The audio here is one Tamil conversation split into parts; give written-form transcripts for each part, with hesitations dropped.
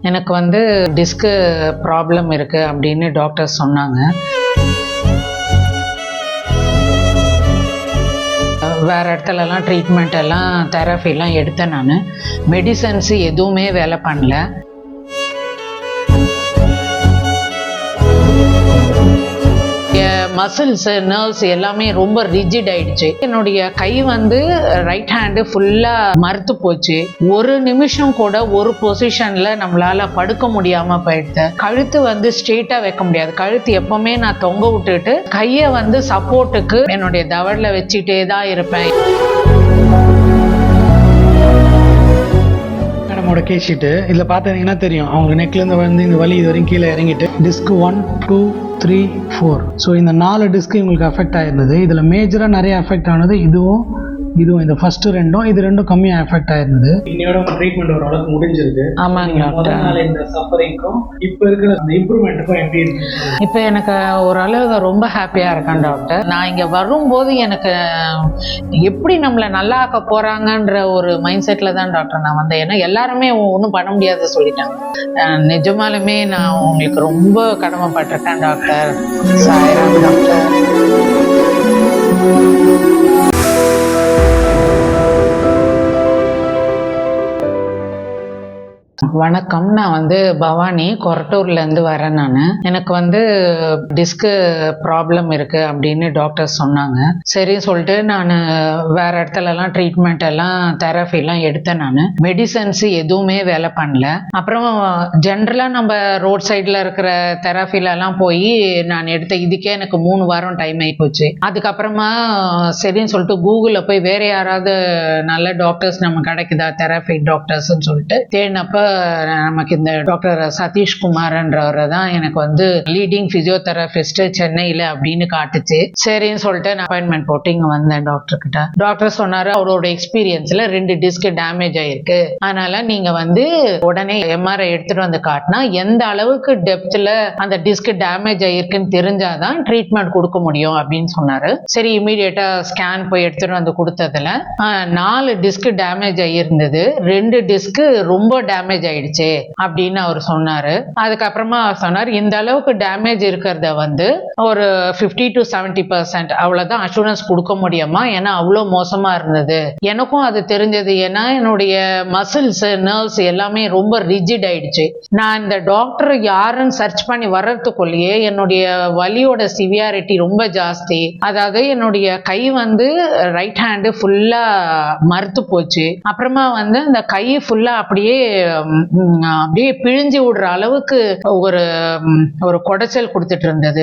எனக்கு வந்து டிஸ்க்கு ப்ராப்ளம் இருக்குது அப்படின்னு டாக்டர் சொன்னாங்க. வேறு இடத்துலலாம் ட்ரீட்மெண்ட் எல்லாம் தெரப்பிலாம் எடுத்தேன். நான் மெடிசன்ஸு எதுவுமே வேலை பண்ணல. மசில்ஸு நர்வ்ஸ் எல்லாமே ரொம்ப ரிஜிட் ஆயிடுச்சு. என்னுடைய கை வந்து ரைட் ஹேண்டு ஃபுல்லாக மறுத்து போச்சு. ஒரு நிமிஷம் கூட ஒரு பொசிஷனில் நம்மளால் படுக்க முடியாமல் போயிடுது. கழுத்து வந்து ஸ்ட்ரெயிட்டாக வைக்க முடியாது. கழுத்து எப்போவுமே நான் தொங்க விட்டுட்டு கையை வந்து சப்போர்ட்டுக்கு என்னுடைய தவடில் வச்சுட்டே தான் இருப்பேன். மேடமோட கேஸ் ஷீட்டு இதில் பார்த்தீங்கன்னா தெரியும். அவங்க நெக்லேருந்து வந்து இந்த வலி இது வரைக்கும் கீழே இறங்கிட்டு டிஸ்க் 1, 2, 3, 4. ஸோ இந்த 4 டிஸ்க்கு இவங்களுக்கு அஃபெக்ட் ஆயிருந்தது. இதில் மேஜராக நிறைய அஃபெக்ட் ஆனது இதுவும் இந்த ஃபர்ஸ்ட் ரெண்டும், இது ரெண்டும் கம்மியாக அஃபெக்ட் ஆயிருந்தது. இன்னையோட ட்ரீட்மெண்ட் ஓரளவுக்கு முடிஞ்சிருக்கு. ஆமாங்க டாக்டர். இந்த சஃபரிங்க்கும் இப்போ இருக்கிற அந்த இம்ப்ரூவ்மெண்ட்டுக்கும் எப்படி இருக்கு? இப்போ எனக்கு ஓரளவு ரொம்ப ஹாப்பியாக இருக்கேன் டாக்டர். நான் இங்கே வரும்போது எனக்கு எப்படி நம்மளை நல்லா ஆக்க போகிறாங்கன்ற ஒரு மைண்ட் செட்டில் தான் டாக்டர் நான் வந்தேன். ஏன்னா எல்லாருமே ஒன்றும் பண்ண முடியாத சொல்லிட்டாங்க. நிஜமாலுமே நான் உங்களுக்கு ரொம்ப கடமைப்பட்டிருக்கேன் டாக்டர். சாய்ராம் டாக்டர். வணக்கம். நான் வந்து பவானி கொரட்டூர்லேருந்து வரேன். நான் எனக்கு வந்து டிஸ்க்கு ப்ராப்ளம் இருக்குது அப்படின்னு டாக்டர் சொன்னாங்க. சரின்னு சொல்லிட்டு நான் வேறு இடத்துலலாம் ட்ரீட்மெண்ட் எல்லாம் தெரப்பிலாம் எடுத்தேன். நான் மெடிசன்ஸு எதுவுமே வேலை பண்ணல. அப்புறம் ஜென்ரலாக நம்ம ரோட் சைடில் இருக்கிற தெரப்பிலலாம் போய் நான் எடுத்த இதுக்கே எனக்கு 3 வாரம் டைம் ஆகி போச்சு. அதுக்கப்புறமா சரின்னு சொல்லிட்டு கூகுளில் போய் வேறு யாராவது நல்ல டாக்டர்ஸ் நம்ம கிடைக்குதா தெரப்பி டாக்டர்ஸ்ன்னு சொல்லிட்டு தேடினப்ப நமக்கு இந்த டாக்டர் சதீஷ்குமார்ன்றவரை தான் எனக்கு வந்து லீடிங் பிசியோதெரபிஸ்ட் சென்னையில் அப்படின்னு காட்டுச்சு. சரின்னு சொல்லிட்டு நான் அப்பாயின்மெண்ட் போட்டு இங்கே வந்தேன் டாக்டர் கிட்ட. டாக்டர் சொன்னாரு அவரோட எக்ஸ்பீரியன்ஸ்ல 2 டிஸ்க் டேமேஜ் ஆயிருக்கு. அதனால நீங்க வந்து உடனே எம்ஆர்ஐ எடுத்துட்டு வந்து காட்டினா எந்த அளவுக்கு டெப்த்ல அந்த டிஸ்க் டேமேஜ் ஆயிருக்குன்னு தெரிஞ்சாதான் ட்ரீட்மெண்ட் கொடுக்க முடியும் அப்படின்னு சொன்னாரு. சரி இமீடியட்டா ஸ்கேன் போய் எடுத்துட்டு வந்து கொடுத்ததுல 4 டிஸ்க் டேமேஜ் ஆகியிருந்தது. 2 டிஸ்க் ரொம்ப டேமேஜ் ஆயிடுச்சு அப்படின்னு அவர் சொன்னாரு. அதுக்கப்புறமா அவர் சொன்னார் இந்த அளவுக்கு டேமேஜ் இருக்கிறத வந்து ஒரு 50 to 70% அவ்வளவுதான் அஷூரன்ஸ் கொடுக்க முடியுமா, ஏன்னா அவ்வளோ மோசமா இருந்தது. எனக்கும் அது தெரிஞ்சது. ஏன்னா என்னுடைய மசில்ஸ் நர்வ்ஸ் எல்லாமே ரொம்ப ரிஜிட் ஆயிடுச்சு. நான் இந்த டாக்டர் யாருன்னு சர்ச் பண்ணி வர்றதுக்குள்ளேயே என்னுடைய வலியோட சிவியாரிட்டி ரொம்ப ஜாஸ்தி. அதாவது என்னுடைய கை வந்து ரைட் ஹேண்டு ஃபுல்லா மறுத்து போச்சு. அப்புறமா வந்து அந்த கை ஃபுல்லா அப்படியே பிழிஞ்சு விடுற அளவுக்கு ஒரு குடைச்சல் கொடுத்துட்டு இருந்தது.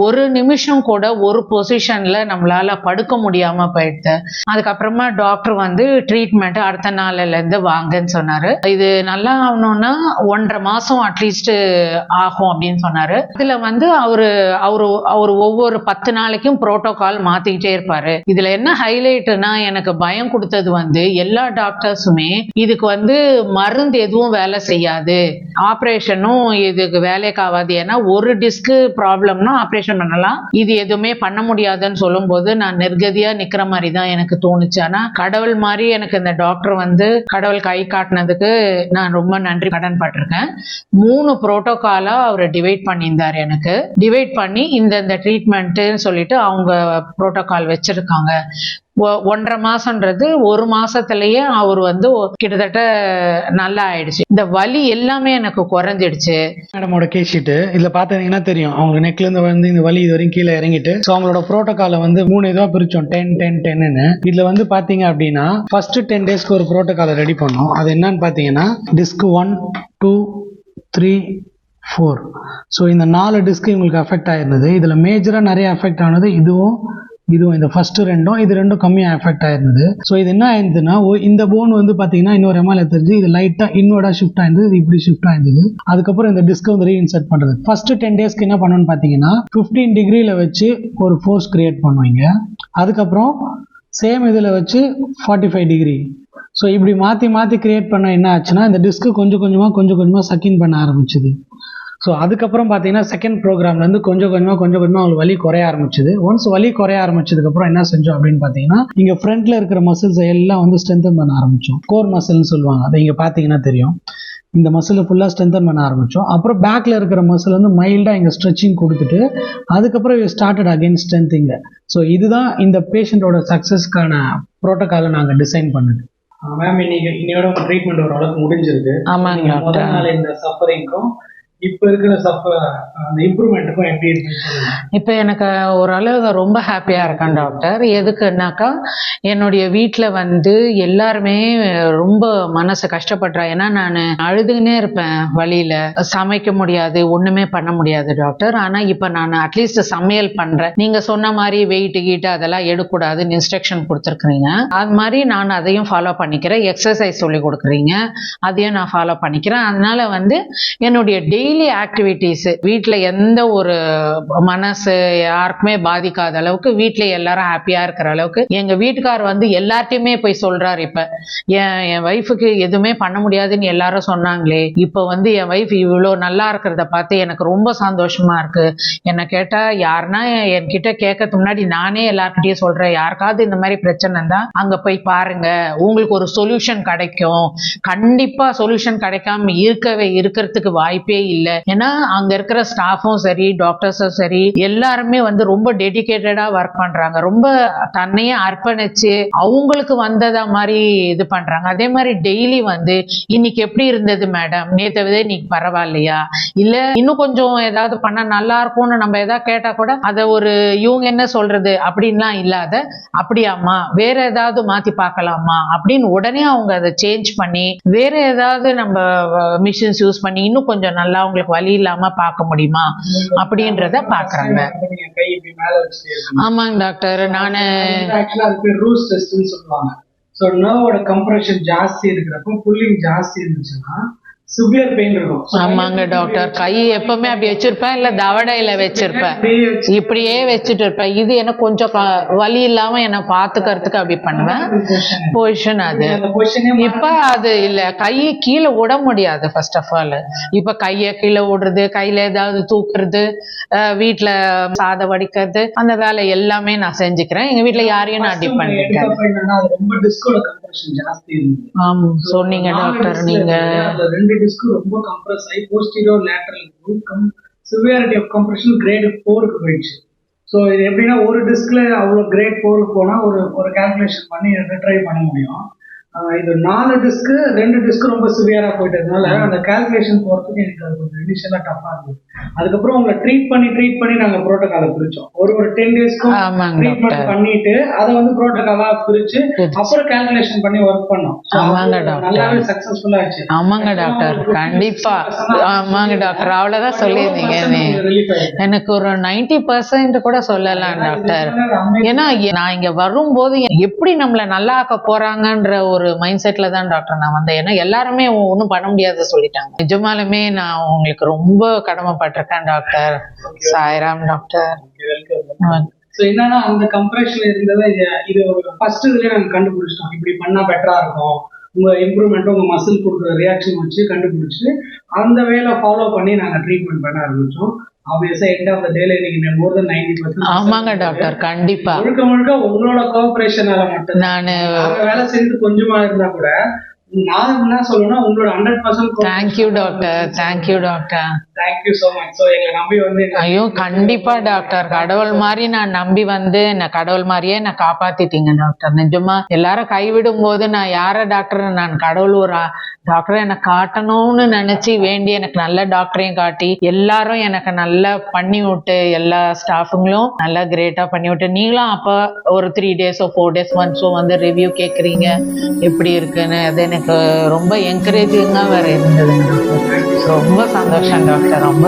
ஒரு நிமிஷம் கூட ஒரு பொசிஷன்ல நம்மளால படுக்க முடியாம போயிடுது. அதுக்கப்புறமா டாக்டர் வந்து ட்ரீட்மெண்ட் அடுத்த நாள்ல இருந்து வாங்கன்னு சொன்னாரு. இது நல்லா ஆகணும்னா 1.5 மாசம் அட்லீஸ்ட் ஆகும் அப்படின்னு சொன்னாரு. இதுல வந்து அவரு ஒவ்வொரு 10 நாளைக்கும் புரோட்டோகால் மாத்திக்கிட்டே இருப்பாரு. இதுல என்ன ஹைலைட்னா எனக்கு பயம் கொடுத்தது வந்து எல்லா டாக்டர்ஸுமே இதுக்கு வந்து மருந்து எதுவும் வேலை செய்யாது, ஆப்ரேஷனும் இதுக்கு வேலைக்கு ஆகாது, ஏன்னா ஒரு டிஸ்க் ப்ராப்ளம்னா ஆப்ரேஷன் பண்ணலாம், இது எதுவுமே பண்ண முடியாதுன்னு சொல்லும் போது நான் நிர்கதியா நிக்கிற மாதிரி தான் எனக்கு தோணுச்சு. ஆனா கடவுள் மாதிரி எனக்கு இந்த டாக்டர் வந்து கடவுள் கை காட்டினதுக்கு நான் ரொம்ப நன்றி கடன் பட்டிருக்கேன். 3 புரோட்டோகாலா அவர் டிவைட் பண்ணியிருந்தார். எனக்கு டிவைட் பண்ணி இந்த ட்ரீட்மெண்ட்டுன்னு சொல்லிட்டு அவங்க புரோட்டோகால் வச்சிருக்காங்க. 1.5 மாசம்ன்றது 1 மாசத்திலேயே அவர் வந்து கிட்டத்தட்ட நல்லா ஆயிடுச்சு. இந்த வலி எல்லாமே எனக்கு குறைஞ்சிடுச்சு. மேடமோட கேஸ் ஷீட்டு இதில் பார்த்தீங்கன்னா தெரியும். அவங்க நெக்லேருந்து வந்து இந்த வலி இது வரைக்கும் கீழே இறங்கிட்டு ஸோ அவங்களோட ப்ரோட்டோகாலை வந்து 3 இதுவாக பிரித்தோம், 10-10-10ன்னு. இதில் வந்து பார்த்தீங்க அப்படின்னா ஃபர்ஸ்ட் 10 டேஸ்க்கு ஒரு ப்ரோட்டோகாலை ரெடி பண்ணோம். அது என்னன்னு பார்த்தீங்கன்னா டிஸ்க் 1, 2, 3, 4. ஸோ இந்த 4 டிஸ்க்கு இவங்களுக்கு அஃபெக்ட் ஆயிருந்தது. இதில் மேஜராக நிறைய அஃபெக்ட் ஆனது இதுவும் இந்த ஃபர்ஸ்ட் ரெண்டும், இது ரெண்டும் கம்மியாக எஃபெக்ட் ஆயிருந்தது. ஸோ இது என்ன ஆயிருந்ததுன்னா இந்த போன் வந்து பார்த்தீங்கன்னா இன்னொரு எம்எல்ஏ தெரிஞ்சு இது லைட்டாக இன்னோட ஷிஃப்ட் ஆயிருந்தது, இது இப்படி ஷிஃப்ட் ஆயிருந்தது. அதுக்கப்புறம் இந்த டிஸ்க் வந்து ரீஇன்சர்ட் பண்ணுறது. ஃபர்ஸ்ட் 10 டேஸ்க்கு என்ன பண்ணணும்னு பார்த்தீங்கன்னா 15 டிகிரியில் வச்சு ஒரு ஃபோர்ஸ் கிரியேட் பண்ணுவீங்க. அதுக்கப்புறம் சேம் இதில் வச்சு 45 டிகிரி. ஸோ இப்படி மாற்றி கிரியேட் பண்ண என்ன ஆச்சுன்னா இந்த டிஸ்க்கு கொஞ்சம் கொஞ்சமாக சக்கின் பண்ண ஆரம்பிச்சுது. ஸோ அதுக்கப்புறம் பார்த்தீங்கன்னா செகண்ட் ப்ரோக்ராம்லேருந்து கொஞ்சம் கொஞ்சமாக அவங்களுக்கு வலி குறைய ஆரம்பிச்சுது. ஒன்ஸ் வலி குறைய ஆரம்பிச்சதுக்கப்புறம் என்ன செஞ்சோம் அப்படின்னு பார்த்தீங்கன்னா இங்கே ஃப்ரண்ட்டில் இருக்கிற மசில்ஸை எல்லாம் வந்து ஸ்ட்ரென்தன் பண்ண ஆரம்பித்தோம். கோர் மசில்னு சொல்லுவாங்க, அதை இங்கே பார்த்தீங்கன்னா தெரியும். இந்த மசிலை ஃபுல்லாக ஸ்ட்ரென்தன் பண்ண ஆரம்பித்தோம். அப்புறம் பேக்கில் இருக்கிற மசில் வந்து மைல்டாக இங்கே ஸ்ட்ரெச்சிங் கொடுத்துட்டு அதுக்கப்புறம் ஸ்டார்டட் அகைன் ஸ்ட்ரென்த்திங்க. ஸோ இதுதான் இந்த பேஷண்ட்டோட சக்ஸஸ்க்கான ப்ரோட்டோக்காலை நாங்கள் டிசைன் பண்ணுது. மேம், இன்னையோட உங்கள் ட்ரீட்மெண்ட் ஓரளவுக்கு முடிஞ்சிருக்கு. ஆமாங்க டாக்டர். முதல் நாள் இந்த சஃபரிங்க்கும் இப்போ இருக்கிற அந்த இம்ப்ரூவ்மெண்ட்டுக்கும் எப்படி இருக்குன்னு சொல்லுங்க. இப்போ எனக்கு ஓரளவு ரொம்ப ஹாப்பியாக இருக்கேன் டாக்டர். எதுக்குன்னாக்கா என்னுடைய வீட்டில் வந்து எல்லாருமே ரொம்ப மனசு கஷ்டப்படுறா. ஏன்னா நான் அழுதுன்னே இருப்பேன் வழியில், சமைக்க முடியாது, ஒன்றுமே பண்ண முடியாது டாக்டர். ஆனால் இப்போ நான் அட்லீஸ்ட் சமையல் பண்ணுறேன். நீங்கள் சொன்ன மாதிரி வெயிட்டு கீட்டு அதெல்லாம் எடுக்கக்கூடாதுன்னு இன்ஸ்ட்ரக்ஷன் கொடுத்துருக்குறீங்க. அது மாதிரி நான் அதையும் ஃபாலோ பண்ணிக்கிறேன். எக்ஸசைஸ் சொல்லி கொடுக்குறீங்க, அதையும் நான் ஃபாலோ பண்ணிக்கிறேன். அதனால வந்து என்னுடைய டெய்லி ஆக்டிவிட்டீஸ் வீட்டில் எந்த ஒரு மனசு யாருக்குமே பாதிக்காத அளவுக்கு, வீட்டில் எல்லாரும் ஹாப்பியாக இருக்கிற அளவுக்கு எங்கள் வீட்டுக்கார் வந்து எல்லார்ட்டையுமே போய் சொல்கிறார். இப்போ என் ஒய்ஃபுக்கு எதுவுமே பண்ண முடியாதுன்னு எல்லாரும் சொன்னாங்களே, இப்போ வந்து என் ஒய்ஃப் இவ்வளோ நல்லா இருக்கிறத பார்த்து எனக்கு ரொம்ப சந்தோஷமாக இருக்குது. என்னை கேட்டால் யாருன்னா என்கிட்ட கேட்கறதுக்கு முன்னாடி நானே எல்லார்கிட்டையும் சொல்கிறேன், யாருக்காவது இந்த மாதிரி பிரச்சனை இருந்தால் அங்கே போய் பாருங்க, உங்களுக்கு ஒரு சொல்யூஷன் கிடைக்கும். கண்டிப்பாக சொல்யூஷன் கிடைக்காம இருக்கிறதுக்கு வாய்ப்பே இல்லை. ஏன்னா அங்க இருக்கிற ஸ்டாஃபும் சரி, டாக்டர்ஸும் சரி, எல்லாருமே வந்து ரொம்ப டெடிகேட்டடா ஒர்க் பண்றாங்க. ரொம்ப தன்னையே அர்ப்பணிச்சு அவங்களுக்கு வந்ததா மாதிரி இது பண்றாங்க. அதே மாதிரி டெய்லி வந்து இன்னைக்கு எப்படி இருந்தது மேடம், நேற்றை விட இன்னைக்கு பரவாயில்லையா, இல்ல இன்னும் கொஞ்சம் ஏதாவது பண்ணா நல்லா இருக்கும்னு நம்ம ஏதாவது கேட்டா கூட அதை ஒரு இவங்க என்ன சொல்றது அப்படின்லாம் இல்லாத, அப்படியாம்மா வேற ஏதாவது மாத்தி பார்க்கலாமா அப்படின்னு உடனே அவங்க அதை சேஞ்ச் பண்ணி வேற ஏதாவது நம்ம மிஷின்ஸ் யூஸ் பண்ணி இன்னும் கொஞ்சம் நல்லா அவங்களுக்கு வலி இல்லாம பார்க்க முடியுமா அப்படின்றத பாக்குறாங்க. ஆமாங்க டாக்டர். நானு ரூஸ் டெஸ்ட்னு சொல்லுவாங்க. ஸோ நர்வோட கம்ப்ரெஷன் ஜாஸ்தி இருக்கிறப்போ புல்லிங் ஜாஸ்தி இருந்துச்சுன்னா சிவியர் பெயின் இருக்கும். ஆமாங்க டாக்டர். கை எப்பவுமே அப்படி வச்சிருப்பேன், இல்ல தவடையில வச்சிருப்பேன், இப்படியே வச்சுட்டு இருப்பேன். இது எனக்கு கொஞ்சம் வலி இல்லாம என்ன பாத்துக்கிறதுக்கு அப்படி பண்ணுவேன். பொசிஷன் அது இப்ப அது இல்ல, கையை கீழே விட முடியாது. ஃபர்ஸ்ட் ஆஃப் ஆல் இப்ப கையை கீழே விடுறது, கையில ஏதாவது தூக்குறது, வீட்டுல சாதம் வடிக்கிறது, அந்த வேலை எல்லாமே நான் செஞ்சுக்கிறேன். எங்க வீட்டுல யாரையும் நான் டிபெண்ட் சொன்னீங்க டாக்டர். நீங்க ரெண்டு டிஸ்க் ரொம்ப கம்ப்ரஸ் ஆகி posterior lateral severity of compression grade 4க்கு போயிடுச்சு. ஸோ இது எப்படின்னா ஒரு டிஸ்க்ல அவ்வளோ கிரேட் 4க்கு போனால் ஒரு கால்குலேஷன் பண்ணி ரிட்ரை பண்ண முடியும். இது 4 டிஸ்க்கு 2 டிஸ்க் ரொம்ப சிவியராக போயிட்டதுனால அந்த கால்குலேஷன் போகிறதுக்கு எனக்கு அது கொஞ்சம் இனிஷியலாக டஃப்பாக இருந்தது. அதுக்கப்புறம் உங்களை ட்ரீட் பண்ணி நாங்கள் ப்ரோட்டோகாலை பிரித்தோம். ஒரு 10 டேஸ்க்கும் ட்ரீட்மெண்ட் பண்ணிட்டு அதை வந்து ப்ரோட்டோகாலாக பிரித்து அப்புறம் கால்குலேஷன் பண்ணி ஒர்க் பண்ணோம். நல்லாவே சக்ஸஸ்ஃபுல்லாக ஆச்சு. ஆமாங்க டாக்டர், கண்டிப்பா. ஆமாங்க டாக்டர், அவ்வளோதான் சொல்லியிருந்தீங்க. எனக்கு ஒரு 90% கூட சொல்லலாம் டாக்டர். ஏன்னா நான் இங்க வரும்போது எப்படி நம்மளை நல்லா ஆக்க போறாங்கன்ற ஒரு மைண்ட் செட்ல தான் டாக்டர் நான் வந்தேன். ஏன்னா எல்லாருமே ஒன்றும் பண்ண முடியாத சொல்லிட்டாங்க. நிஜமாலுமே நான் உங்களுக்கு ரொம்ப கடமைப்பட்டிருக்கேன் டாக்டர். சாய்ராம் டாக்டர். என்னன்னா அந்த கம்ப்ரெஷன்ல இருந்ததை இது ஃபர்ஸ்ட் இதுலயே நாங்க கண்டுபிடிச்சிட்டோம். இப்படி பண்ணா பெட்டரா இருக்கும், உங்க இம்ப்ரூவ்மெண்ட் உங்க மசில் கொடுக்குற ரியாக்ஷன் வச்சு கண்டுபிடிச்சு அந்த வேலை ஃபாலோ பண்ணி நாங்க ட்ரீட்மெண்ட் பண்ண ஆரம்பிச்சோம். ஆப்வியஸா எண்ட் ஆஃப் த டேல இன்னைக்கு மோர் தென் 90%. ஆமாங்க டாக்டர், கண்டிப்பா. முழுக்க உங்களோட கோஆபரேஷனால மட்டும் நானு வேலை செஞ்சு கொஞ்சமா இருந்தா கூட நான் என்ன சொல்லணும்னா உங்களோட 100%. Thank you doctor, thank you doctor, thank you so much. So எங்களை நம்பி வந்து ஐயோ கண்டிப்பா டாக்டர், கடவுள் மாதிரி நான் நம்பி வந்து நான் கடவுள் மாதிரியே நான் காப்பாத்திட்டீங்க டாக்டர். நிஜமா எல்லாரும் கைவிடும் போது நான் யார டாக்டர், நான் கடவுள் ஒரு டாக்டரை எனக்கு காட்டணும்னு நினைச்சு வேண்டி எனக்கு நல்ல டாக்டரையும் காட்டி எல்லாரும் எனக்கு நல்லா பண்ணி விட்டு, எல்லா ஸ்டாஃபுங்களும் நல்லா கிரேட்டா பண்ணி விட்டு, நீங்களும் அப்போ ஒரு 3 டேஸோ 4 டேஸ் ஒன்ஸோ வந்து ரிவ்யூ கேட்குறீங்க எப்படி இருக்குன்னு. அது எனக்கு ரொம்ப என்கரேஜிங்காக வேற இருந்தது. ரொம்ப சந்தோஷம் டாக்டர், ரொம்ப